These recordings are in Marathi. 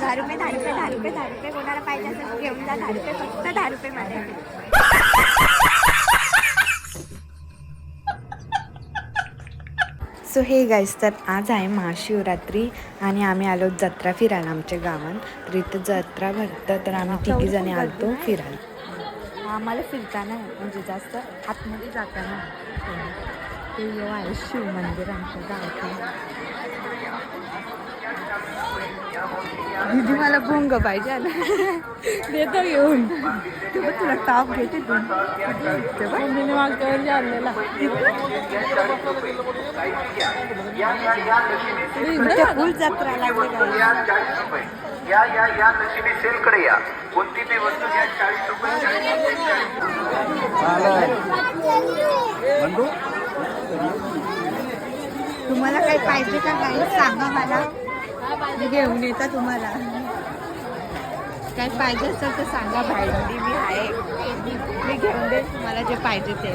₹10 ₹10 कोणाला पाहिजे असेल घेऊन जा. ₹10 फक्त ₹10 मध्ये. सो हे गाईस, तर आज आहे महाशिवरात्री आणि आम्ही आलो जत्रा फिरायला आमच्या गावात. तर इथं जत्रा भरतं, तर आम्ही तिघी जणी आलतो फिरायला. आम्हाला फिरताना म्हणजे जास्त आतमध्ये जाताना ते आहे शिव मंदिर आमच्या गावात. दीदी मला भोंग पाहिजे ना, देतो घेऊन. तुला टॉप घेते तू मागच्यावर आणलेला फुल जत्रा लागली. या नशिबी सेलकडे या. कोणती बी वस्तू घ्या ₹40. तुम्हाला काही पाहिजे का काही सांगा मला, मी घेऊन येता. तुम्हाला काय पाहिजे असेल तर सांगा, भांडी मी आहे, मी घेऊन देईन तुम्हाला जे पाहिजे ते.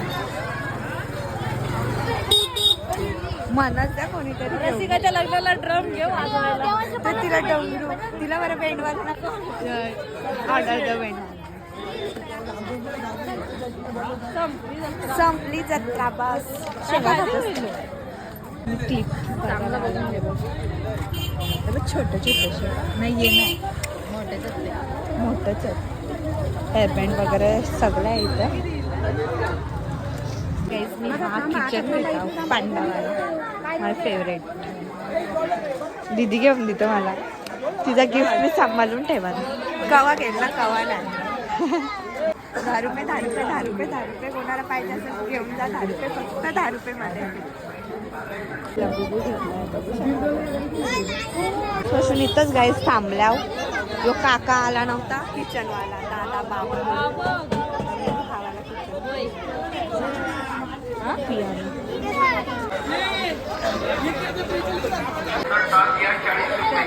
म्हणत द्या कोणीतरी. रसिकाच्या लग्नाला ड्रम घेऊ वाजवायला, तर तिला डमरू, तिला बरं बँड वाजवा नको, ऑर्डर द्या बँड. संपली जत्रा बस. क्लिप छोटं छोटं नाही आहे ना, मोठंच आहे. हेअरबँड वगैरे सगळं आहे इथं. मी हा किचन घेता पांडावाला, माझा फेवरेट. दीदी घेऊन देतो मला, तिचा गिफ्ट मी सांभाळून ठेवा. कवा घेतला कवा नाही. ₹10 कोणाला पाहिजे असेल घेऊन जा. ₹10 फक्त ₹10 मध्ये. पासून इथंच गाईस थांबल्या. जो काका आला नव्हता किचनवाला, दादा बाबा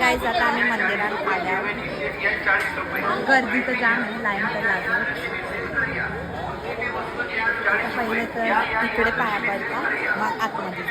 गाईस. आता आम्ही मंदिरात आल्या. गर्दी तर जाम, लाईन तर लागली. पहिले तर इकडे पाया पडता, मग आतमध्ये.